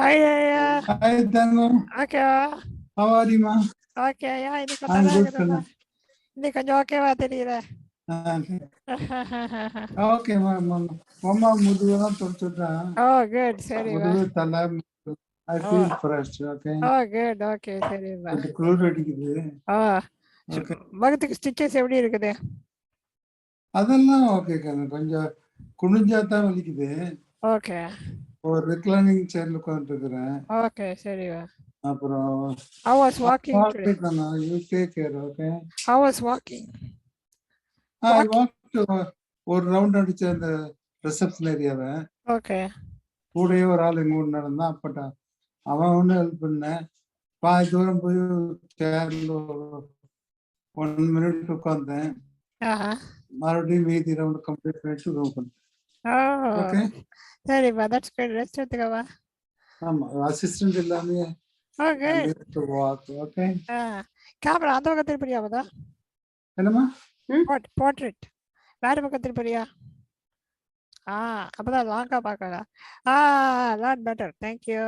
ஐயா. Hi, Dhanam. Okay. How are you, ma? Okay. ஐயா இன்னைக்கு I'm நல்லா good, இருக்குதுல்ல. Kanna. இன்னைக்கு கொஞ்சம் ஓகேவா தெரியல. Okay, ma. Mama, முதுகுலாம் தொடச்சுட்டேன். Oh good. சரிவா. முதுகு தலை I oh feel fresh, okay? Oh good. Okay சரிவா. கொஞ்சம் குளிர் அடிக்குது. ஓ Okay. முகத்துக்கு ஸ்டிச்சஸ் எப்படி இருக்குது? அதெல்லாம் ஓகே கண்ணு. கொஞ்சம் குனிஞ்சா தான் வலிக்குது. ஓகே. ஒரு ரிக்ளைனிங் சேர்ல உட்காந்துருக்கிறேன். ஓகே சரிவா. அப்புறம் How was walking today? you take care, okay? How was walking? I walked ஒரு ரவுண்ட் அடிச்ச அந்த ரிசப்ஷன் ஏரியாவை. ஓகே. கூடயே ஒரு ஆள் எங்க ஊர் நடந்தான். அப்பட்டா அவன் ஒண்ணு ஹெல்ப் பண்ணேன். பாதி தூரம் போய் சேர்ல 1 minute உட்கார்ந்தேன். மறுபடியும் மீதி ரவுண்ட் கம்ப்ளீட் பண்ணிட்டு ரூம் பண்ணேன். ஓகே சரிப்பா. That's good. ரெஸ்ட் எடுத்துக்கவா. ஆமா, அசிஸ்டன்ட் எல்லாமே ஓகே. வாக். ஓகே. கேமரா அந்த பக்கம் திருப்படியாவதா? என்னம்மா? போர்ட்ரேட் வேற பக்கம் திருப்படியா? அப்பதான் லாங்கா பார்க்கலாம். Lot better. Thank you.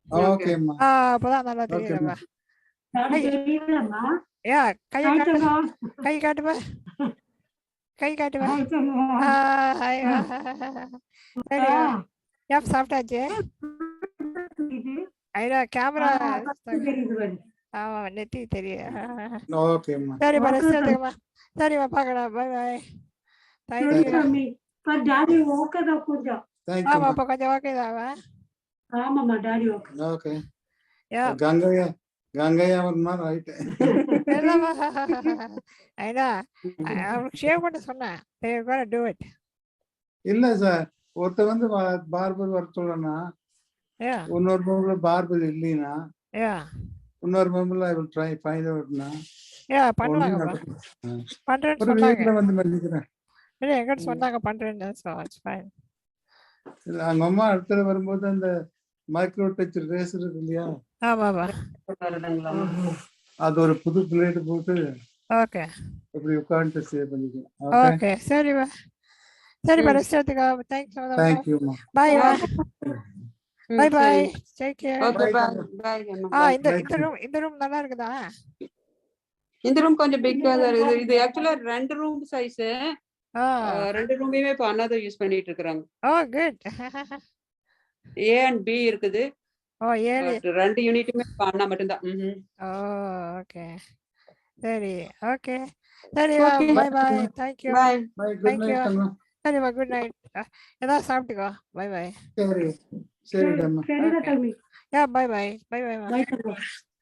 ஓகேம்மா. அப்பதான் நல்லா தெரியுறப்பா. யா கை காட்டுப்பா. கை காட்டுப்பா. சரி. ஏப் சாப்பிட்டாச்சு. ஐயா கேமரா ஆமா நெத்தி தெரியும். ஓகேம்மா. சரிப்பா ரெஸ்ட் எடுத்துக்கம்மா. சரிப்பா பார்க்கலாம். Bye bye. தேங்க்யூ. ஆமா அப்ப கொஞ்சம் ஓகே தான். ஆமாம்மா டாடி ஓகே. ஓகே. கங்கையா வரணுமா? ரைட். ஐயா ஷேவ் பண்ண சொன்னேன். they are going to do it. இல்ல சார், ஒருத்த வந்து பார்பர் வர சொல்றேன்னா இன்னொரு மெம்பர்ல பார்பர் இல்லைன்னா இன்னொரு மெம்பர்ல ஐ வில் ட்ரை ஃபைண்ட் அவுட்னா பண்ணலாங்க. பண்றேன்னு ஒரு சொன்னாங்க. வீட்ல வந்து மதிக்கிறேன். இல்ல எங்கிட்ட சொன்னாங்க பண்றேன்னு. so it's fine. இல்ல அவங்க அம்மா அடுத்த வரும்போது அந்த மைக்ரோ டச் ரேசர் இருக்கு இல்லையா? ஆமாமா. அது ஒரு புது பிளேட் போட்டு ஓகே இப்படி உட்கார்ந்து சேவ் பண்ணிக்கலாம். ஓகே சரிப்பா. சரிப்பா ரெஸ்ட் எடுத்துக்கோ. தேங்க்ஸ். Thank you மா. Bye bye bye. Take care. Okay bye bye. இந்த ரூம் நல்லா இருக்குதா? இந்த ரூம் கொஞ்சம் பிக்கா தான் இருக்குது. இது ஆக்சுவலா 2 ரூம் சைஸ். 2 ரூமையுமே இப்ப அண்ணா தான் யூஸ் பண்ணிட்டு இருக்காங்க. ஓ குட். A and B இருக்குது. ஓ ஏ 2 யூனிட்டுமே அண்ணா மட்டும் தான். ஓ ஓகே சரி. ஓகே சரி bye bye. Thank you. Bye bye. Good night அம்மா. சரிப்பா குட் நைட். ஏதாவது சாப்பிட்டுக்கோ. By by. சரி சரிடா அம்மா. சரிடா கல்வி. Yeah bye bye. Bye bye. By.